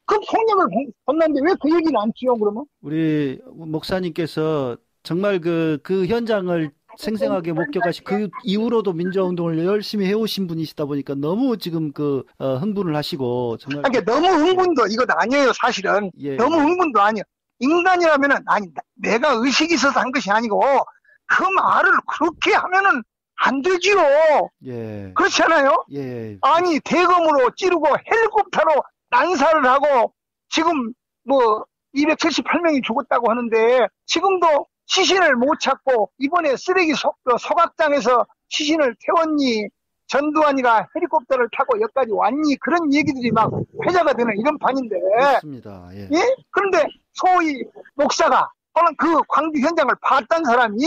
그 폭력을 봤는데 왜 그 얘기는 안 치요, 그러면? 우리 목사님께서 정말 그 현장을 생생하게 목격하시, 그 이후로도 민주화운동을 열심히 해오신 분이시다 보니까 너무 지금 흥분을 하시고, 정말. 그러니까 너무 흥분도 이것 아니에요, 사실은. 예. 너무 흥분도 아니에요. 인간이라면은, 내가 의식이 있어서 한 것이 아니고, 그 말을 그렇게 하면은 안 되지요. 예. 그렇지 않아요? 예. 아니, 대검으로 찌르고 헬리콥터로 난사를 하고, 지금 278명이 죽었다고 하는데, 지금도 시신을 못 찾고, 이번에 쓰레기 소각장에서 시신을 태웠니, 전두환이가 헬리콥터를 타고 여기까지 왔니, 그런 얘기들이 막 회자가 되는 이런 판인데. 그렇습니다. 예. 예? 그런데 소위 목사가, 또는 그 광주 현장을 봤던 사람이,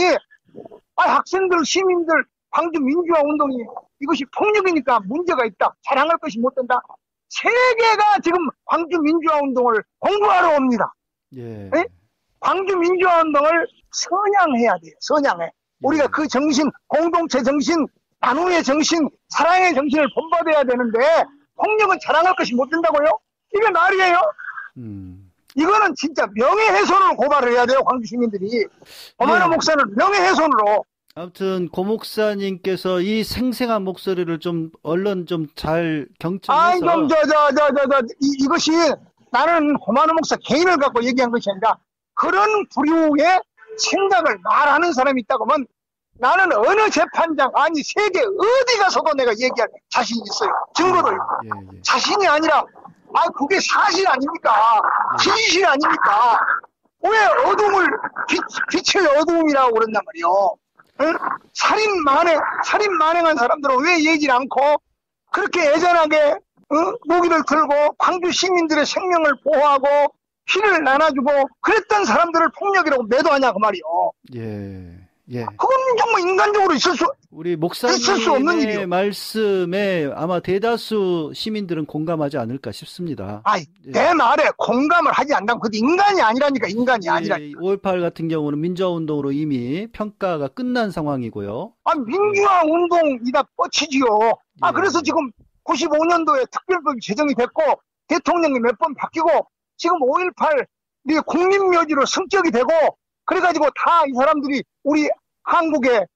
학생들, 시민들, 광주 민주화 운동이 이것이 폭력이니까 문제가 있다. 자랑할 것이 못 된다. 세계가 지금 광주 민주화 운동을 공부하러 옵니다. 예. 예? 광주 민주화 운동을 선양해야 돼요. 선양해. 우리가 그 정신, 공동체 정신, 나눔의 정신, 사랑의 정신을 본받아야 되는데 폭력은 자랑할 것이 못 된다고요? 이게 말이에요? 이거는 진짜 명예훼손으로 고발을 해야 돼요. 광주 시민들이. 고만원 목사는 명예훼손으로. 아무튼 고 목사님께서 이 생생한 목소리를 좀 얼른 좀 잘 경청해서. 이것이 나는 고만원 목사 개인을 갖고 얘기한 것이 아니라 그런 부류의 생각을 말하는 사람이 있다고 하면 나는 어느 재판장, 세계 어디 가서도 내가 얘기할 자신이 있어요. 증거도 있고. 예. 자신이 아니라, 그게 사실 아닙니까? 진실 아닙니까? 왜 어둠을, 빛의 어둠이라고 그런단 말이에요. 응? 살인 만행한 사람들은 왜 얘기를 않고, 그렇게 애잔하게, 무기를 들고, 광주 시민들의 생명을 보호하고, 피를 나눠주고, 그랬던 사람들을 폭력이라고 매도하냐, 그 말이요. 예. 그건 정말 인간적으로 우리 목사님의 말씀에 아마 대다수 시민들은 공감하지 않을까 싶습니다. 내 말에 공감을 하지 않다면 그게 인간이 아니라니까, 인간이 아니라니까. 5.18 같은 경우는 민주화운동으로 이미 평가가 끝난 상황이고요. 민주화운동이다 뻗치지요. 그래서 지금 95년도에 특별법이 제정이 됐고, 대통령이 몇 번 바뀌고, 지금 5.18 국민묘지로 승격이 되고, 그래가지고 다 이 사람들이 우리 한국의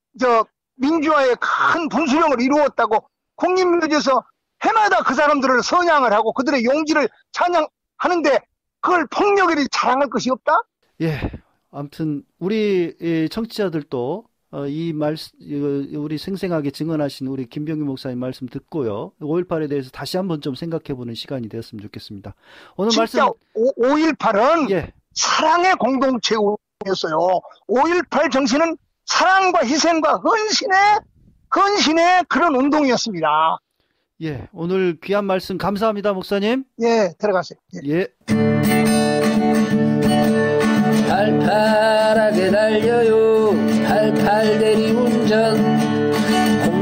민주화의 큰 분수령을 이루었다고 국립묘지에서 해마다 그 사람들을 선양을 하고 그들의 용기를 찬양하는데 그걸 폭력이라 자랑할 것이 없다? 예. 아무튼 우리 청취자들도 우리 생생하게 증언하신 우리 김병규 목사님 말씀 듣고요. 5.18에 대해서 다시 한번 좀 생각해보는 시간이 되었으면 좋겠습니다. 오늘 진짜 말씀 5.18은 사랑의 공동체 였어요. 5.18 정신은 사랑과 희생과 헌신의 그런 운동이었습니다. 예, 오늘 귀한 말씀 감사합니다, 목사님. 예, 들어가세요. 예. 팔팔하게 달려요. 88 대리운전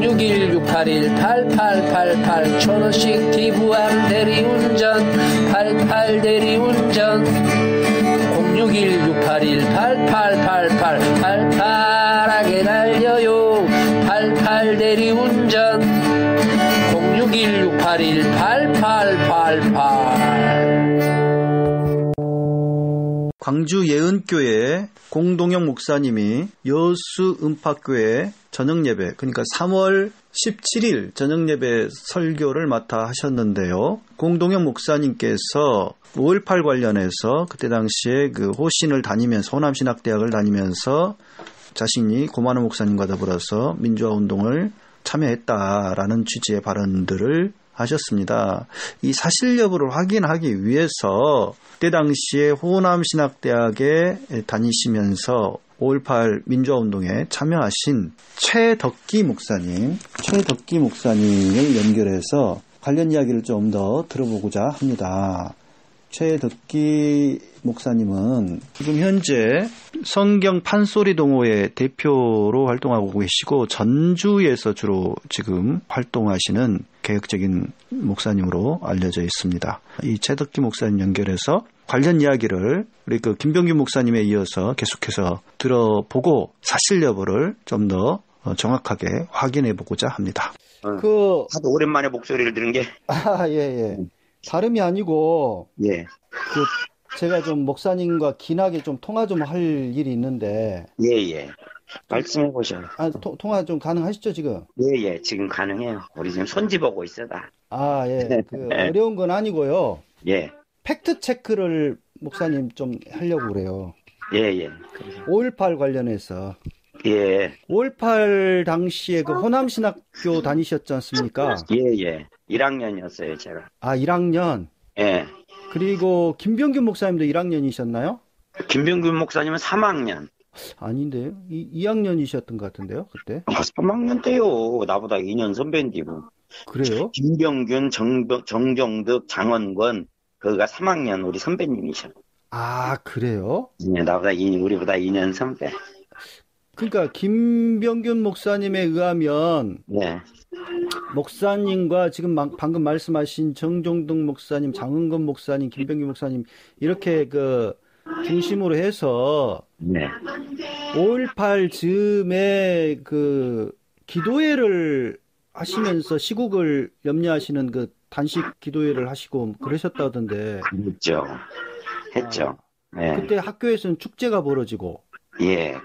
061-681-8888 1,000원씩 기부한 대리운전 88 대리운전 061-681-8888 팔팔하게 달려요. 88 대리운전 061-681-8888 광주 예은교회 공동영 목사님이 여수 음파교회 저녁예배, 그러니까 3월 17일 저녁예배 설교를 맡아 하셨는데요. 공동영 목사님께서 5.18 관련해서 그때 당시에 그 호신을 다니면서, 호남신학대학을 다니면서 자신이 고만원 목사님과 더불어서 민주화운동을 참여했다라는 취지의 발언들을 하셨습니다. 이 사실 여부를 확인하기 위해서 그때 당시에 호남신학대학에 다니시면서 5.18 민주화운동에 참여하신 최덕기 목사님을 연결해서 관련 이야기를 좀 더 들어보고자 합니다. 최덕기 목사님은 지금 현재 성경 판소리 동호회 대표로 활동하고 계시고 전주에서 주로 지금 활동하시는 개혁적인 목사님으로 알려져 있습니다. 이 최덕기 목사님 연결해서 관련 이야기를 우리 그 김병규 목사님에 이어서 계속해서 들어보고 사실 여부를 좀 더 정확하게 확인해 보고자 합니다. 하도 오랜만에 목소리를 들은 게. 예. 다름이 아니고, 예. 제가 좀 목사님과 긴하게 좀 통화 좀 할 일이 있는데. 예. 말씀해 보셔요. 통화 좀 가능하시죠, 지금? 예. 지금 가능해요. 우리 지금 손지 보고 있어다. 예. 어려운 건 아니고요. 예. 팩트 체크를 목사님 좀 하려고 그래요. 예. 5.18 관련해서. 예. 5.18 당시에 그 호남신학교 다니셨지 않습니까? 예. 1학년이었어요, 제가. 1학년? 예. 그리고 김병규 목사님도 1학년이셨나요? 김병규 목사님은 3학년. 아닌데요? 2학년이셨던 것 같은데요, 그때? 3학년 때요. 나보다 2년 선배인데 뭐. 그래요? 김병균, 정정득, 장원권, 그가 3학년 우리 선배님이셔. 그래요? 네, 우리보다 2년 선배. 그러니까 김병균 목사님에 의하면 네. 목사님과 지금 방금 말씀하신 정종득 목사님, 장은건 목사님, 김병균 목사님 이렇게 그 중심으로 해서 네. 5.18 즈음에 그 기도회를 하시면서 시국을 염려하시는 그 단식 기도회를 하시고 그러셨다던데. 했죠. 네. 그때 학교에서는 축제가 벌어지고.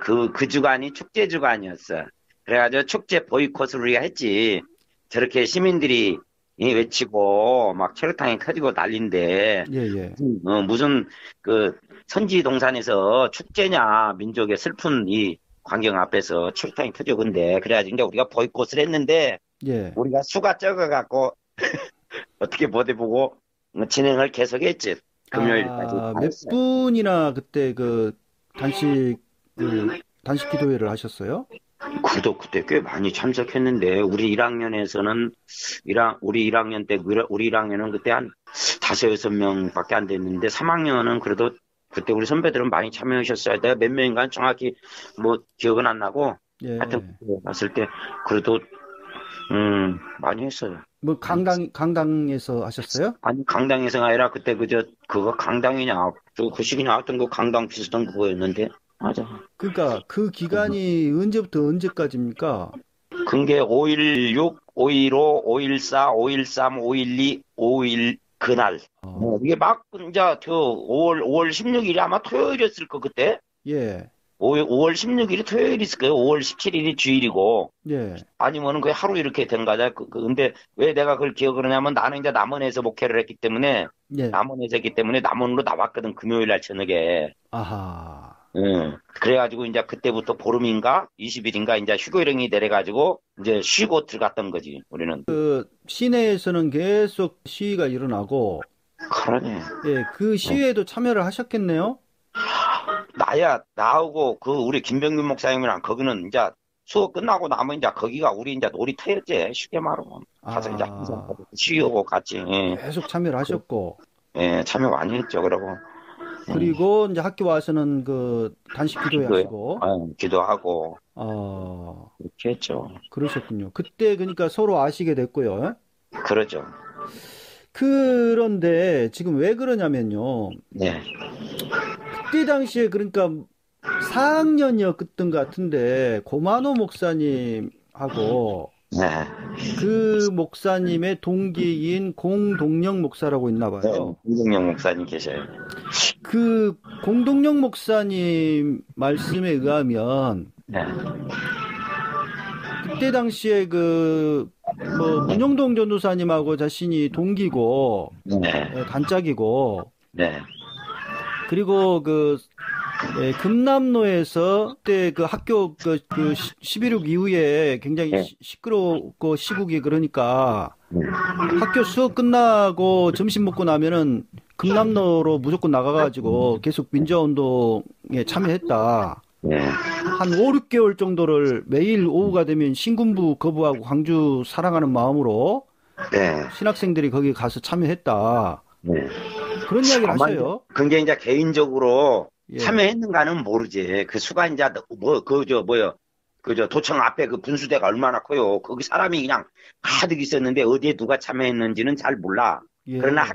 그 주간이 축제 주간이었어. 그래가지고 축제 보이콧을 우리가 했지. 저렇게 시민들이 외치고 막 체류탄이 터지고 난린데. 예. 무슨 그 선지동산에서 축제냐, 민족의 슬픈 이 광경 앞에서 체류탄이 터지고 근데 그래가지고 이제 우리가 보이콧을 했는데. 예. 우리가 수가 적어갖고 어떻게 못 해보고 진행을 계속했지. 금요일까지. 몇 분이나 그때 그 단식 기도회를 하셨어요? 그때 꽤 많이 참석했는데 우리 1학년에서는 우리 1학년은 그때 한 5-6명밖에 안 됐는데 3학년은 그래도 그때 우리 선배들은 많이 참여하셨어요. 내가 몇 명인가 정확히 뭐 기억은 안 나고 하여튼 봤을 때 그래도 많이 했어요. 뭐 강당에서 하셨어요? 아니 강당에서가 아니라 그때 그거 강당이냐 그 시기냐 하여튼 그 강당 비슷한 그거였는데 맞아. 그러니까 그 기간이 언제부터 언제까지입니까? 그게 5.16, 5.15, 5.14, 5.13, 5.12, 5.1 그날. 이게 막 이제 5월 16일이 아마 토요일이었을 거 그때. 예. 5월 16일이 토요일이었을 거예요. 5월 17일이 주일이고. 예. 아니면은 그 하루 이렇게 된 거다. 근데 왜 내가 그걸 기억을 하냐면 나는 이제 남원에서 목회를 했기 때문에. 남원에서 했기 때문에 남원으로 나왔거든. 금요일 날 저녁에. 아하. 그래가지고 이제 그때부터 보름인가 20일인가 이제 휴교령이 내려가지고 이제 쉬고 들어갔던 거지 우리는. 그 시내에서는 계속 시위가 일어나고. 그러네. 예, 그 시위에도 참여를 하셨겠네요. 나하고 우리 김병균 목사님이랑 거기는 이제 수업 끝나고 나면 이제 거기가 우리 이제 놀이터였지 쉽게 말하면. 가서 이제 항상 시위하고 같이. 계속 참여를 하셨고. 참여 많이 했죠. 그리고 이제 학교 와서는 그 단식 기도하시고. 기도하고. 그렇게 했죠. 그러셨군요. 그때 그러니까 서로 아시게 됐고요. 그러죠. 그런데 지금 왜 그러냐면요. 네. 그때 당시에 그러니까 4학년이었던 것 같은데 고만호 목사님하고 그 목사님의 동기인 공동영 목사라고 있나 봐요. 네, 공동영 목사님 계셔요. 그 공동영 목사님 말씀에 의하면 그때 당시에 문영동 전도사님하고 자신이 동기고 단짝이고 그리고 금남로에서 그때 그 학교 11.6 이후에 굉장히 시끄럽고 시국이 그러니까 학교 수업 끝나고 점심 먹고 나면은 금남로로 무조건 나가가지고 계속 민주화운동에 참여했다. 네. 한 5, 6개월 정도를 매일 오후가 되면 신군부 거부하고 광주 사랑하는 마음으로 네. 신학생들이 거기 가서 참여했다. 네. 그런 이야기를 하셔요. 그게 이제 개인적으로 예. 참여했는가는 모르지. 그 수가 이제 도청 앞에 그 분수대가 얼마나 커요. 거기 사람이 그냥 가득 있었는데 어디에 누가 참여했는지는 잘 몰라. 예. 그러나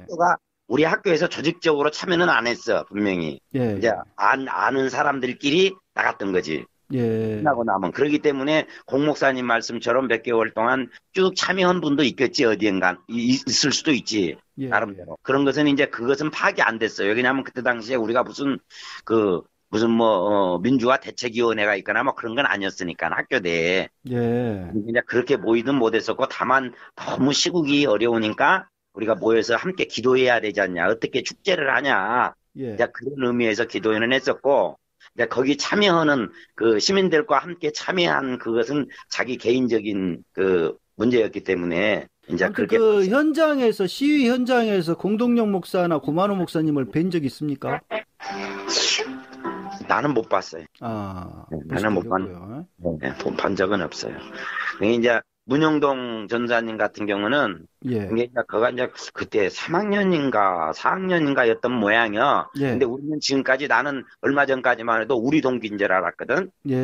우리 학교에서 조직적으로 참여는 안 했어, 분명히. 예. 이제 아는 사람들끼리 나갔던 거지. 예. 끝나고 나면. 그렇기 때문에 공 목사님 말씀처럼 몇 개월 동안 쭉 참여한 분도 있겠지, 어디엔가. 있을 수도 있지. 예. 나름대로. 그런 것은 이제 그것은 파악이 안 됐어요. 왜냐하면 그때 당시에 우리가 무슨 민주화 대책위원회가 있거나 뭐 그런 건 아니었으니까, 학교 내에. 예. 그냥 그렇게 모이든 못했었고, 다만 너무 시국이 어려우니까 우리가 모여서 함께 기도해야 되지 않냐. 어떻게 축제를 하냐. 예. 이제 그런 의미에서 기도회는 했었고, 이제 거기 참여하는 그 시민들과 함께 참여한 그것은 자기 개인적인 그 문제였기 때문에 이제 그렇게 그 현장에서 시위 현장에서 공동영 목사나 고만호 목사님을 뵌 적 있습니까? 나는 못 봤어요. 나는 못 봤고요. 네, 본 적은 없어요. 이제 문영동 전사님 같은 경우는 예. 그가 이제 그때 3학년인가 4학년인가였던 모양이야. 예. 근데 우리는 지금까지 나는 얼마 전까지만 해도 우리 동기인 줄 알았거든. 예.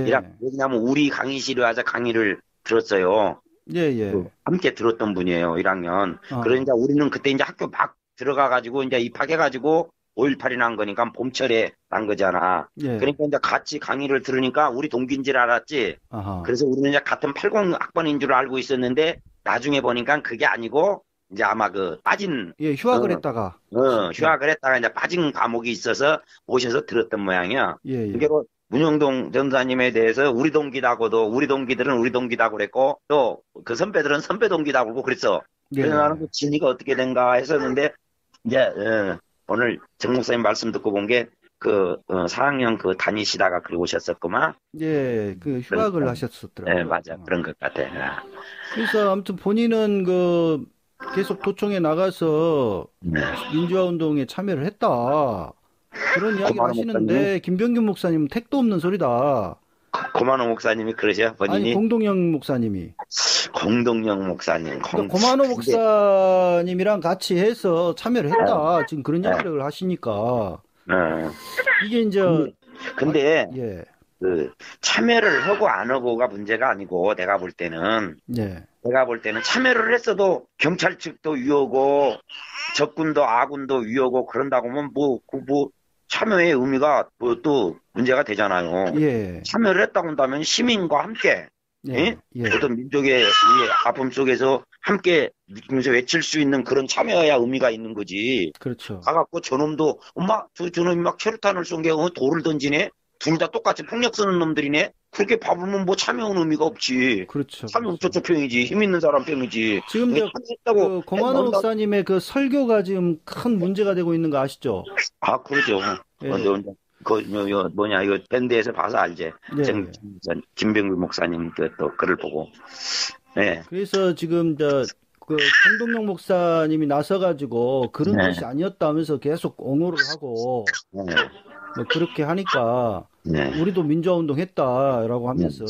왜냐하면 우리 강의실에 와서 강의를 들었어요. 예. 함께 들었던 분이에요, 1학년. 그러니까 우리는 그때 이제 학교 막 들어가가지고 이제 입학해가지고 5.18이 난 거니까 봄철에 난 거잖아. 예. 그러니까 이제 같이 강의를 들으니까 우리 동기인 줄 알았지. 아하. 그래서 우리는 이제 같은 80학번인 줄 알고 있었는데 나중에 보니까 그게 아니고 이제 아마 빠진. 예, 휴학을 했다가. 휴학을 했다가 이제 빠진 과목이 있어서 모셔서 들었던 모양이야. 예. 그게 문영동 전사님에 대해서 우리 동기다고도 우리 동기들은 우리 동기다고 그랬고 또 그 선배들은 선배 동기다고 그러고 그랬어. 예. 그래서 나는 그 진위가 어떻게 된가 했었는데 이제 오늘 정 목사님 말씀 듣고 본 게 4학년 다니시다가 그리 오셨었구만. 예, 휴학을 하셨었더라고요. 네, 맞아. 그런 것 같아. 그래서 아무튼 본인은 계속 도청에 나가서 민주화 운동에 참여를 했다. 그런 이야기를 하시는데 목사님? 김병균 목사님은 택도 없는 소리다. 고만호 목사님이 그러셔? 본인이? 아니, 공동영 목사님이. 공동영 목사님. 고만호 목사님이랑 같이 해서 참여를 했다. 지금 그런 이야기를 하시니까. 이게 이제. 근데, 예. 참여를 하고 안 하고가 문제가 아니고, 내가 볼 때는. 네. 내가 볼 때는 참여를 했어도 경찰 측도 위하고, 적군도 아군도 위하고 그런다고 하면 참여의 의미가 또 문제가 되잖아요. 예. 참여를 했다고 한다면 시민과 함께 예. 어떤 민족의 아픔 속에서 함께 느끼면서 외칠 수 있는 그런 참여해야 의미가 있는 거지. 그렇죠. 가갖고 저놈도 엄마 저놈이 막 체류탄을 쏜 게 돌을 던지네. 둘 다 똑같이 폭력 쓰는 놈들이네. 그렇게 봐보면 참여한 의미가 없지. 그렇죠. 참여 저쪽 평이지. 힘 있는 사람 평이지. 지금 고만호 목사님의 설교가 지금 큰 문제가 되고 있는 거 아시죠? 그러죠. 예. 이거 밴드에서 봐서 알지. 예. 김병규 목사님 또 글을 보고. 네. 그래서 지금 공동영 목사님이 나서가지고 그런 뜻이 아니었다면서 계속 옹호를 하고 그렇게 하니까 우리도 민주화운동 했다라고 하면서.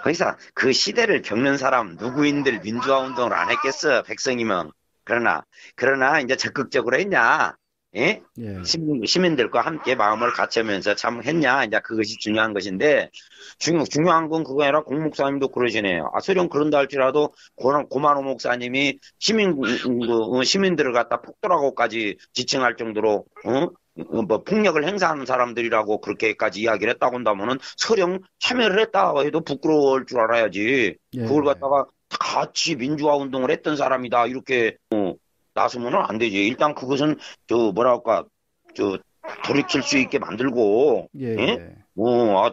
거기서 그 시대를 겪는 사람 누구인들 민주화운동을 안 했겠어 백성이면. 그러나 이제 적극적으로 했냐? 예? 시민들과 함께 마음을 같이하면서 참 했냐? 이제 그것이 중요한 것인데 중요한 건 그거 아니라 공 목사님도 그러시네요. 설령 그런다 할지라도 고만호 목사님이 시민들을 갖다 폭도라고까지 지칭할 정도로 폭력을 행사하는 사람들이라고 그렇게까지 이야기를 했다고 한다면은 설령 참여를 했다 해도 부끄러울 줄 알아야지. 그걸 갖다가 같이 민주화 운동을 했던 사람이다 이렇게 나서면은 안 되지. 일단 그것은 돌이킬 수 있게 만들고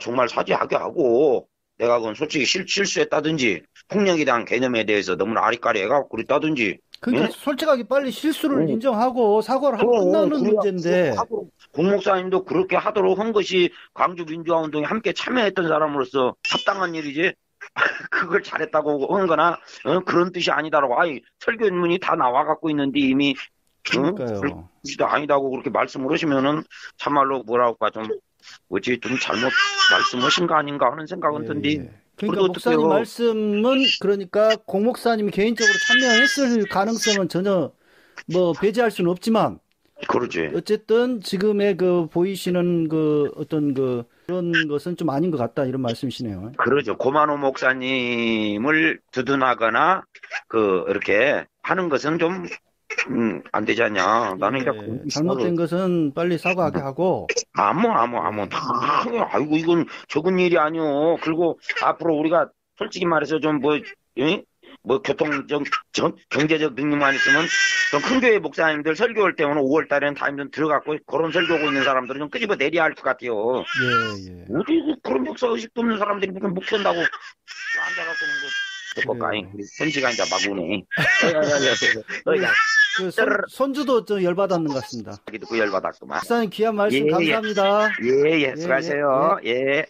정말 사죄하게 하고 내가 그건 솔직히 실수했다든지 폭력에 대한 개념에 대해서 너무나 아리까리 해갖고 그랬다든지. 그러니까 솔직하게 빨리 실수를 인정하고 사과를 하고 끝나는 문제인데. 공 목사님도 그렇게 하도록 한 것이 광주 민주화 운동에 함께 참여했던 사람으로서 합당한 일이지. 그걸 잘했다고 한 거나, 그런 뜻이 아니다라고, 아니, 설교문이 다 나와갖고 있는데 이미, 그러니까요. 그런 뜻이 아니다고 그렇게 말씀을 하시면은, 참말로 뭐라고 할까, 좀 잘못 말씀하신 거 아닌가 하는 생각은 든데, 예. 그러니까 목사님 말씀은 그러니까 공 목사님이 개인적으로 참여했을 가능성은 전혀 뭐 배제할 수는 없지만 그러지. 어쨌든 지금의 그 보이시는 그 어떤 그 그런 것은 좀 아닌 것 같다 이런 말씀이시네요. 그러죠. 고만호 목사님을 두둔하거나 이렇게 하는 것은 좀 안 되지 않냐. 나는 예, 잘못된 것은 빨리 사과하게 하고. 아무. 아이고, 이건 적은 일이 아니오. 그리고 앞으로 우리가 솔직히 말해서 좀 경제적 능력만 있으면 좀 큰 교회 목사님들 설교할 때는 5월 달에는 다 좀 들어갔고 그런 설교하고 있는 사람들은 좀 끄집어 내려야 할 것 같아요. 예. 어디 그런 역사 의식도 없는 사람들이 무슨 목회한다고 앉아갖고는 아니, 선지가 이제 막 우네. 손주도 좀 열받았는 것 같습니다. 자기도 그 열받았구만. 목사님 귀한 말씀 감사합니다. 수고하세요. 예.